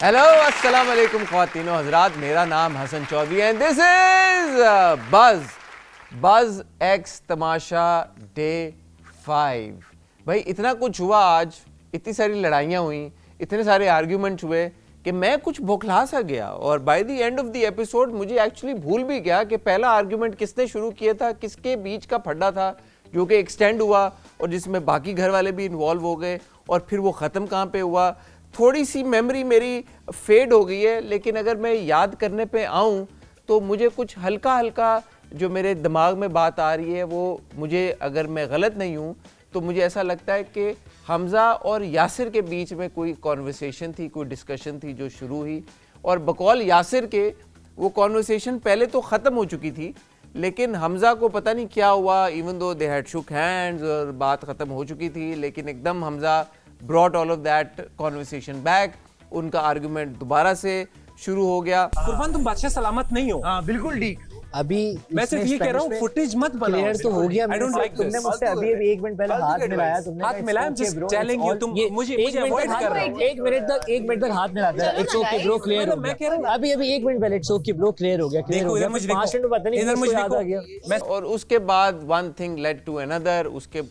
Hello अस्सलाम वालेकुम ख्वातीनो हजरात, मेरा नाम Hasan Chaudhry and this is buzz X तमाशा डे 5। भाई इतना कुछ हुआ आज, इतनी सारी लड़ाइयाँ हुई, इतने सारे आर्ग्यूमेंट हुए कि मैं कुछ बौखला सा गया और by the end of the episode मुझे एक्चुअली भूल भी गया कि पहला आर्ग्यूमेंट किसने शुरू किया था, किसके बीच का फड्डा था जो कि एक्सटेंड हुआ और जिसमें बाकी घर वाले भी इन्वॉल्व हो गए और फिर वो ख़त्म कहाँ पे हुआ। थोड़ी सी मेमोरी मेरी फेड हो गई है, लेकिन अगर मैं याद करने पे आऊँ तो मुझे कुछ हल्का हल्का जो मेरे दिमाग में बात आ रही है वो मुझे, अगर मैं गलत नहीं हूँ तो मुझे ऐसा लगता है कि हमज़ा और यासिर के बीच में कोई कॉन्वर्सेशन थी, कोई डिस्कशन थी जो शुरू हुई और बकौल यासिर के वो कॉन्वर्सेशन पहले तो ख़त्म हो चुकी थी, लेकिन हमज़ा को पता नहीं क्या हुआ, even though they had Shuk hands और बात ख़त्म हो चुकी थी, लेकिन एकदम Hamza brought all of that conversation back, उनका आर्गुमेंट दोबारा से शुरू हो गया। कुर्बान तुम बादशाह सलामत नहीं हो। हाँ बिल्कुल ठीक। अभी मैं सिर्फ ये कह रहा हूँ फुटेज मत बनाओ। क्लियर तो हो गया। I don't like तुमने this. मुझसे अभी एक मिनट पहले हाथ मिलाया, तुमने हाथ मिलाया, I'm just telling you, तुम मुझे अवॉइड कर रहे हो। एक मिनट तक हाथ मिलाता है। इट्स ओके ब्रो, क्लियर हो मैं कह रहा हूँ गया। अभी एक मिनट पहले इट्स ओके ब्रो, क्लियर हो गया, क्लियर हो गया। 5 मिनट पता नहीं इधर मुझे याद आ देखो। गया। और उसके बाद one thing led to another, उसके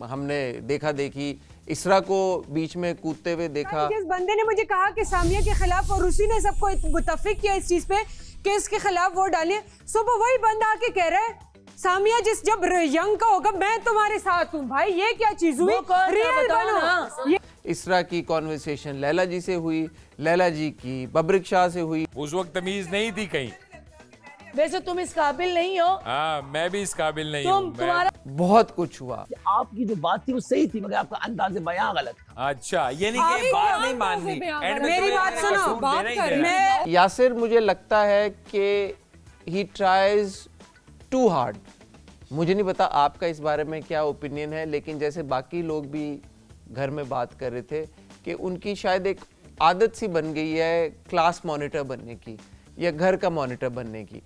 हमने देखा देखी इसरा को बीच में कूदते हुए देखा। जिस बंदे ने मुझे कहा कि सामिया के खिलाफ और उसी ने सबको मुत्तफिक किया इस चीज पे कि इसके खिलाफ वोट डालिए, सुबह वही बंदा आके कह रहा है सामिया जब यंग का होगा मैं तुम्हारे साथ हूँ। भाई ये क्या चीज हुई? रियल बनो। इसरा की कॉन्वर्सेशन लैला जी से हुई, लैला जी की बबरिक शाह से हुई। उस वक्त तमीज नहीं थी कहीं। वैसे तुम इस काबिल नहीं हो। हाँ मैं भी इस काबिल नहीं हूँ। तुम्हारा बहुत कुछ हुआ। आपकी जो बात थी वो सही थी, मगर आपका अंदाज़े बयां गलत था। अच्छा ये नहीं कि बात नहीं माननी। मेरी बात सुनो, बात कर। मैं यासिर मुझे लगता है कि ही ट्राइज टू हार्ड। मुझे नहीं पता आपका इस बारे में क्या ओपिनियन है, लेकिन जैसे बाकी लोग भी घर में बात कर रहे थे कि उनकी शायद एक आदत सी बन गई है क्लास मॉनिटर बनने की या घर का मॉनिटर बनने की।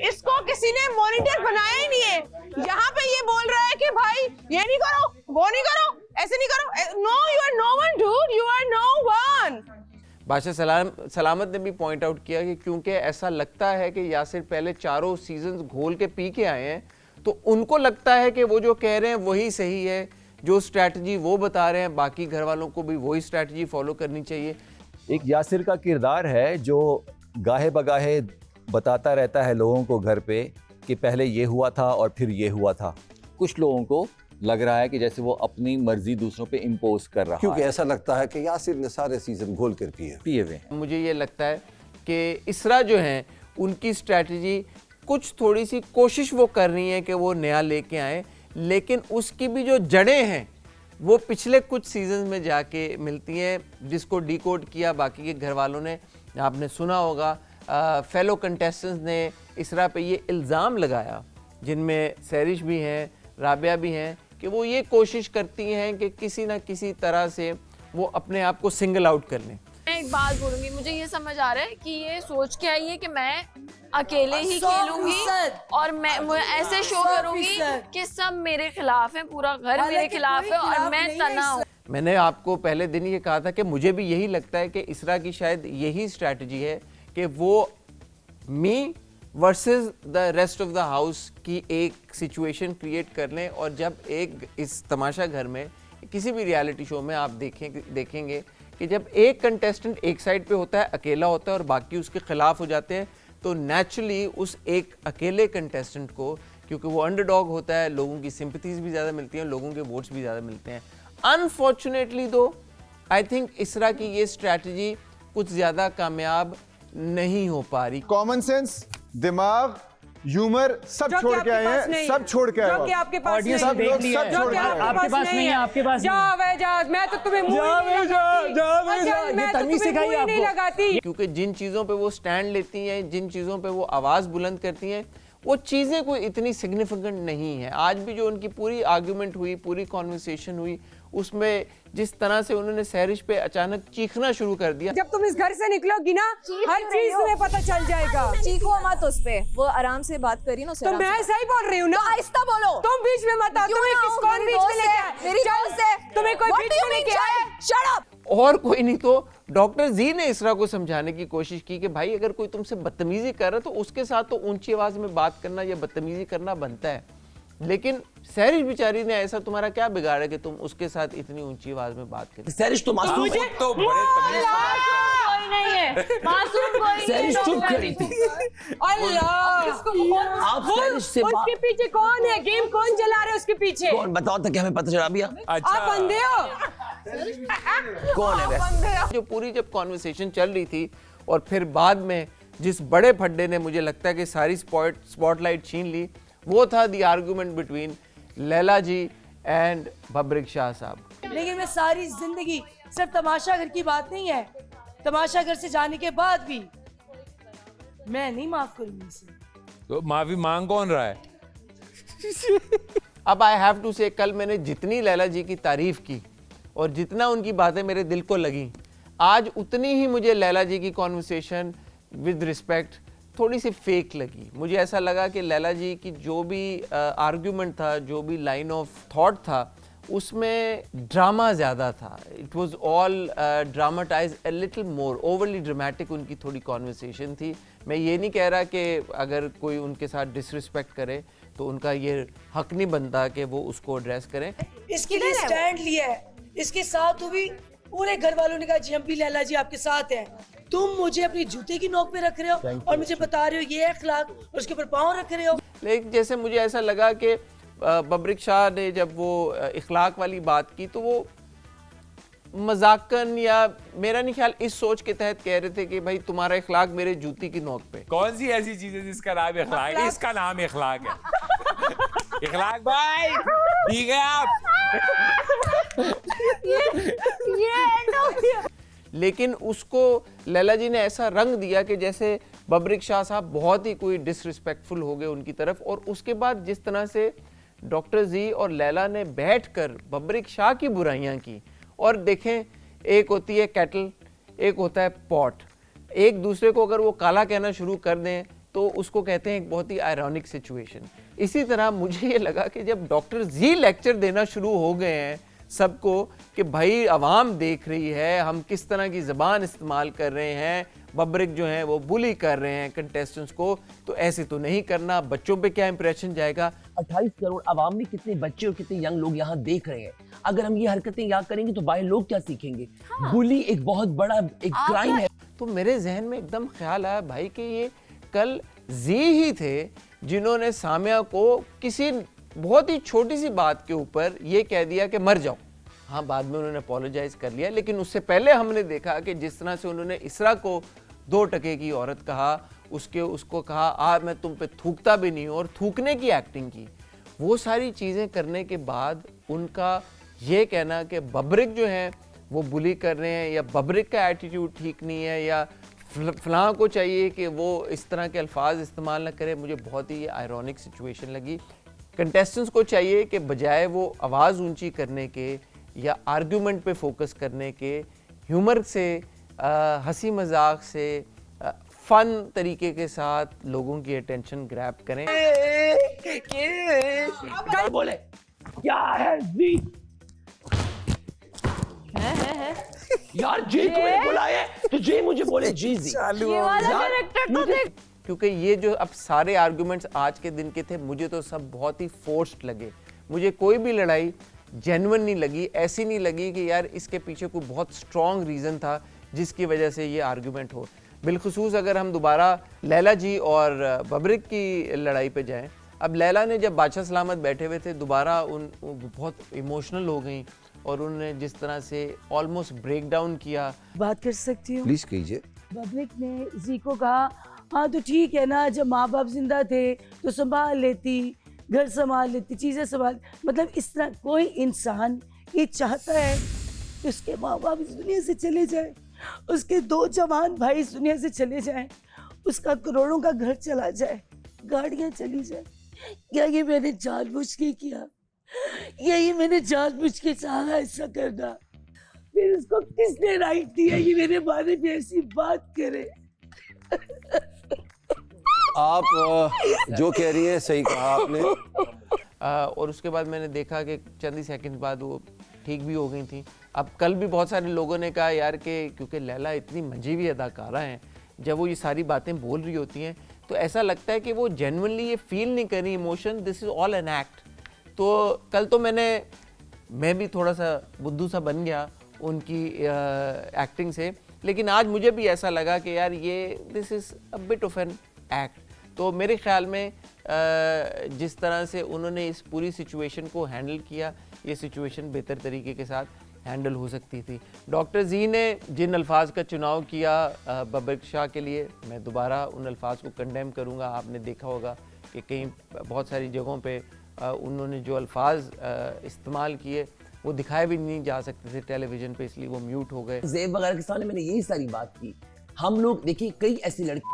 इसको किसी ने मॉनिटर बनाया ही नहीं है। यहाँ पे ये बोल रहा है कि भाई ये नहीं करो, वो नहीं करो, ऐसे नहीं करो। No you are no one dude, you are no one. बादशाह सलामत ने भी पॉइंट आउट किया कि क्योंकि ऐसा लगता है कि यासिर पहले चारों सीजन्स घोल के पी के आए हैं, तो उनको लगता है कि वो जो कह रहे हैं वही सही है, जो स्ट्रैटेजी वो बता रहे हैं बाकी घर वालों को भी वही स्ट्रैटेजी फॉलो करनी चाहिए। एक यासिर का किरदार है जो गाहे बगाहे बताता रहता है लोगों को घर पे कि पहले ये हुआ था और फिर ये हुआ था। कुछ लोगों को लग रहा है कि जैसे वो अपनी मर्जी दूसरों पे इम्पोज कर रहा है, क्योंकि ऐसा लगता है कि यासिर ने सारे सीजन घोल कर पिए हुए। मुझे ये लगता है कि इसरा जो हैं उनकी स्ट्रैटेजी कुछ थोड़ी सी कोशिश वो कर रही है कि वो नया लेके आए, लेकिन उसकी भी जो जड़ें हैं वो पिछले कुछ सीजन में जाके मिलती हैं, जिसको डिकोड किया बाकी के घर वालों ने। आपने सुना होगा फेलो कंटेस्टेंट्स ने इसरा पे ये इल्ज़ाम लगाया, जिनमें सैरिश भी हैं, राबिया भी हैं, कि वो ये कोशिश करती हैं कि किसी ना किसी तरह से वो अपने आप को सिंगल आउट कर लें। मैं एक बात बोलूंगी, मुझे ये समझ आ रहा है कि ये सोच के आई है कि मैं अकेले ही खेलूंगी और मैं ऐसे शो करूंगी कि सब मेरे खिलाफ है, पूरा घर मेरे खिलाफ है और मैं तना हूँ। मैंने आपको पहले दिन ये कहा था कि मुझे भी यही लगता है कि इसरा की शायद यही स्ट्रैटेजी है कि वो मी versus the rest of the house की एक सिचुएशन क्रिएट कर लें, और जब एक इस तमाशा घर में किसी भी रियलिटी शो में आप देखेंगे कि जब एक कंटेस्टेंट एक साइड पे होता है, अकेला होता है और बाकी उसके खिलाफ हो जाते हैं, तो नेचुरली उस एक अकेले कंटेस्टेंट को, क्योंकि वो अंडरडॉग होता है, लोगों की सिंपैथीज भी ज़्यादा मिलती हैं, लोगों के वोट्स भी ज़्यादा मिलते हैं। अनफॉर्चुनेटली दो आई थिंक इसरा की ये स्ट्रैटेजी कुछ ज़्यादा कामयाब नहीं हो पा रही। कॉमन सेंस, दिमाग, ह्यूमर सब छोड़ के आए हैं, सब छोड़ के आए हैं। जो कि आपके पास नहीं, सब लोग सब छोड़ के आए हैं। आपके पास नहीं है, आपके पास जाओ वे जाओ, मैं तो तुम्हें मुंह नहीं लगाती। क्योंकि जिन चीज़ों पे वो स्टैंड लेती हैं, जिन चीज़ों पे वो आवाज़ बुलंद करती हैं, वो चीज़ें कोई इतनी सिग्निफिकेंट नहीं है। आज भी जो उनकी पूरी आर्ग्यूमेंट हुई, पूरी कॉन्वर्सेशन हुई, उसमें जिस तरह से उन्होंने सैरिश पे अचानक चीखना शुरू कर दिया। जब तुम इस घर से निकलोगी ना, हर चीज तुम्हें पता चल जाएगा। चीखो मत उस पे, वो आराम से बात करी ना। तो मैं सही बोल रही हूँ ना, आहिस्ता बोलो। तुम बीच में मत आओ। तुम्हें किस कौन बीच में लेके आए? और कोई नहीं तो डॉक्टर जी ने इसरा को समझाने की कोशिश की कि भाई अगर कोई तुमसे बदतमीजी कर रहा है तो उसके साथ तो ऊंची आवाज में बात करना या बदतमीजी करना बनता है, लेकिन सहरिश बेचारी ने ऐसा तुम्हारा क्या बिगाड़ा कि तुम उसके साथ इतनी ऊंची आवाज में बात करें? सहरिश तो मासूम है, तो बड़े तमीज कोई नहीं है, मासूम कोई सहरिश चुप खड़ी थी। अल्लाह, आप सहरिश से उसके पीछे कौन है? गेम कौन चला रहा है उसके पीछे? कौन बताओ ताकि हमें पता चला। भैया आप अंधे हो? कौन है वैसे? जो पूरी जब कॉन्वर्सेशन चल रही थी और फिर बाद में जिस बड़े फड्डे ने मुझे लगता है कि सारी स्पॉटलाइट छीन ली, वो था the argument between Laila ji and Babrik Shah Sahab. लेकिन मैं सारी जिंदगी सिर्फ तमाशा घर की बात नहीं है, तमाशा घर से जाने के बाद भी मैं नहीं माफ करूंगी इसे। तो माफी मांग कौन रहा है? अब आई हैव टू से, कल मैंने जितनी लैला जी की तारीफ की और जितना उनकी बातें मेरे दिल को लगी, आज उतनी ही मुझे लैला जी की कॉन्वर्सेशन विद रिस्पेक्ट थोड़ी सी फेक लगी। मुझे ऐसा लगा कि लैला जी की जो भी आर्ग्यूमेंट था, जो भी लाइन ऑफ थॉट था, उसमें ड्रामा ज़्यादा था। It was all dramatise a little more, overly dramatic उनकी थोड़ी कॉन्वर्सेशन थी। मैं ये नहीं कह रहा कि अगर कोई उनके साथ डिसरिस्पेक्ट करे तो उनका ये हक नहीं बनता कि वो उसको एड्रेस करें। इसके लिए स्टैंड लिया है, इसके साथ हुई, पूरे घर वालों ने कहा जी हम भी लैला जी आपके साथ हैं। तुम मुझे अपनी जूते की नोक पे रख रहे हो और मुझे बता रहे हो ये अखलाक, और उसके ऊपर पाँव रख रहे हो। लेकिन जैसे मुझे ऐसा लगा कि बब्रिक शाह ने जब वो इखलाक वाली बात की तो वो मजाकन या मेरा नहीं ख्याल इस सोच के तहत कह रहे थे कि भाई तुम्हारा इखलाक मेरे जूती की नोक पे। कौन सी ऐसी चीज है जिसका नाम इखलाक है? इसका नाम इखलाक है। इखलाक भाई ठीक है आप। लेकिन उसको लैला जी ने ऐसा रंग दिया कि जैसे बब्रिक शाह साहब बहुत ही कोई डिसरिस्पेक्टफुल हो गए उनकी तरफ। और उसके बाद जिस तरह से डॉक्टर जी और लैला ने बैठकर बब्रिक शाह की बुराइयां की, और देखें एक होती है कैटल, एक होता है पॉट, एक दूसरे को अगर वो काला कहना शुरू कर दें तो उसको कहते हैं एक बहुत ही आयरॉनिक सिचुएशन। इसी तरह मुझे ये लगा कि जब डॉक्टर जी लेक्चर देना शुरू हो गए हैं सबको कि भाई अवाम देख रही है हम किस तरह की ज़बान इस्तेमाल कर रहे हैं, बब्रिक जो हैं वो बुली कर रहे हैं कंटेस्टेंट्स को, तो ऐसे तो नहीं करना, बच्चों पे क्या इंप्रेशन जाएगा। 28 करोड़ आवाम में कितने बच्चे और कितने यंग लोग यहाँ देख रहे हैं। अगर हम ये हरकतें यहाँ करेंगे तो बाहर लोग क्या सीखेंगे? हाँ। बुली एक बहुत बड़ा एक क्राइम है। तो मेरे जहन में एकदम ख्याल आया भाई कि ये कल जी ही थे जिन्होंने सामिया को किसी बहुत ही छोटी सी बात के ऊपर ये कह दिया कि मर जाओ। हाँ, बाद में उन्होंने अपोलोजाइज कर लिया, लेकिन उससे पहले हमने देखा कि जिस तरह से उन्होंने इसरा को 2 टके की औरत कहा, उसको कहा मैं तुम पे थूकता भी नहीं हूँ, और थूकने की एक्टिंग की। वो सारी चीज़ें करने के बाद उनका ये कहना कि बब्रिक जो है वो बुली कर रहे हैं या बब्रिक का एटीट्यूड ठीक नहीं है या फलां को चाहिए कि वो इस तरह के अल्फाज इस्तेमाल ना करे, मुझे बहुत ही आयरॉनिक सिचुएशन लगी। कंटेस्टेंट्स को चाहिए कि बजाय वो आवाज़ ऊंची करने के या आर्ग्यूमेंट पे फोकस करने के, ह्यूमर से, हंसी मजाक से, फन तरीके के साथ लोगों की अटेंशन ग्रैब करें। बोले क्या है जी? यार जी तुम्हें बुलाया तो जी मुझे बोले जी ये वाला कैरेक्टर तो देख। क्योंकि ये जो अब सारे आर्गुमेंट्स आज के दिन के थे, मुझे तो सब बहुत ही फोर्स्ड लगे। मुझे कोई भी लड़ाई जेन्युइन नहीं लगी, ऐसी नहीं लगी कि यार इसके पीछे कोई बहुत स्ट्रॉन्ग रीज़न था जिसकी वजह से ये आर्गुमेंट हो। बिलखुसूस अगर हम दोबारा लैला जी और बब्रिक की लड़ाई पे जाएं, अब लैला ने जब बादशाह सलामत बैठे हुए थे दोबारा बहुत इमोशनल हो गई और उन्होंने जिस तरह से ऑलमोस्ट ब्रेक डाउन किया। बात कर सकती हूँ? प्लीज कीजिए। बब्रिक ने जी को कहा हाँ तो ठीक है ना, जब माँ बाप जिंदा थे तो संभाल लेती, घर संभाल लेती, चीज़ें संभाल, मतलब इस तरह कोई इंसान ये चाहता है कि उसके माँ बाप इस दुनिया से चले जाए, उसके 2 जवान भाई इस दुनिया से चले जाएं, उसका करोड़ों का घर चला जाए, गाड़ियाँ चली जाए। क्या ये मैंने जानबूझ के किया? या ये मैंने जानबूझ के चाहा ऐसा करना? फिर उसको किसने राइट दिया ये मेरे बारे में ऐसी बात करे? आप जो कह रही हैं सही कहा आपने। और उसके बाद मैंने देखा कि चंद ही सेकंड बाद वो ठीक भी हो गई थी। अब कल भी बहुत सारे लोगों ने कहा यार कि क्योंकि लैला इतनी मंझी हुई अदाकारा हैं, जब वो ये सारी बातें बोल रही होती हैं तो ऐसा लगता है कि वो जेन्युइनली ये फील नहीं कर रही emotion, this is all an act. तो कल तो मैं भी थोड़ा सा बुद्धू सा बन गया उनकी एक्टिंग से, लेकिन आज मुझे भी ऐसा लगा कि यार ये this is a bit of an act. तो मेरे ख्याल में जिस तरह से उन्होंने इस पूरी सिचुएशन को हैंडल किया, ये सिचुएशन बेहतर तरीके के साथ हैंडल हो सकती थी। डॉक्टर जी ने जिन अल्फाज का चुनाव किया बबर शाह के लिए, मैं दोबारा उन अल्फाज को कंडेम करूँगा। आपने देखा होगा कि कहीं बहुत सारी जगहों पे उन्होंने जो अल्फाज इस्तेमाल किए वो दिखाए भी नहीं जा सकते थे टेलीविज़न पे, इसलिए वो म्यूट हो गए। ज़ेब वगैरह के सामने मैंने यही सारी बात की। हम लोग देखिए कई ऐसी लड़की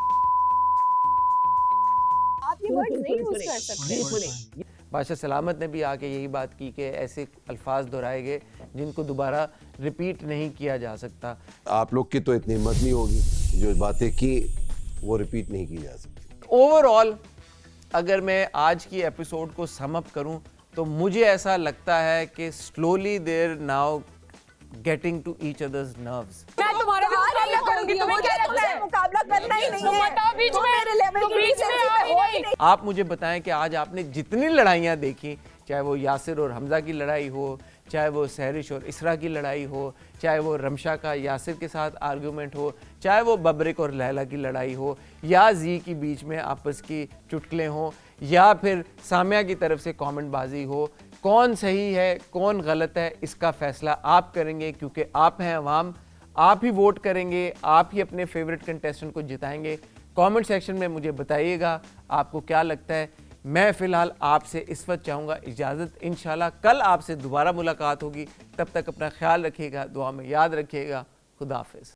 बादशाह सलामत ने भी आके यही बात की कि ऐसे अल्फाज दोहराए गए जिनको दोबारा रिपीट नहीं किया जा सकता। आप लोग की तो इतनी हिम्मत नहीं होगी, जो बातें की वो रिपीट नहीं की जा सकती। ओवरऑल अगर मैं आज की एपिसोड को सम अप करूं तो मुझे ऐसा लगता है कि slowly they're now getting to each others nerves. मैं तुम्हारा मुकाबला करूंगी, तुम्हें क्या लगता है? मुकाबला करना ही नहीं है, बीच में मेरे लेवल की रिलेशनशिप हो ही नहीं। आप मुझे बताएं कि आज आपने जितनी लड़ाइयाँ देखी, चाहे वो यासिर और हमजा की लड़ाई हो, चाहे वो सहरिश और इसरा की लड़ाई हो, चाहे वो रमशा का यासिर के साथ आर्गूमेंट हो, चाहे वो बबरिक और लैला की लड़ाई हो, या जी की बीच में आपस की चुटकुलें हो, या फिर सामिया की तरफ से कमेंट बाजी हो, कौन सही है कौन गलत है इसका फैसला आप करेंगे, क्योंकि आप हैं अवाम, आप ही वोट करेंगे, आप ही अपने फेवरेट कंटेस्टेंट को जिताएंगे। कमेंट सेक्शन में मुझे बताइएगा आपको क्या लगता है। मैं फ़िलहाल आपसे इस वक्त चाहूँगा इजाज़त, इंशाल्लाह कल आपसे दोबारा मुलाकात होगी। तब तक अपना ख्याल रखिएगा, दुआ में याद रखिएगा। खुदा हाफिज़।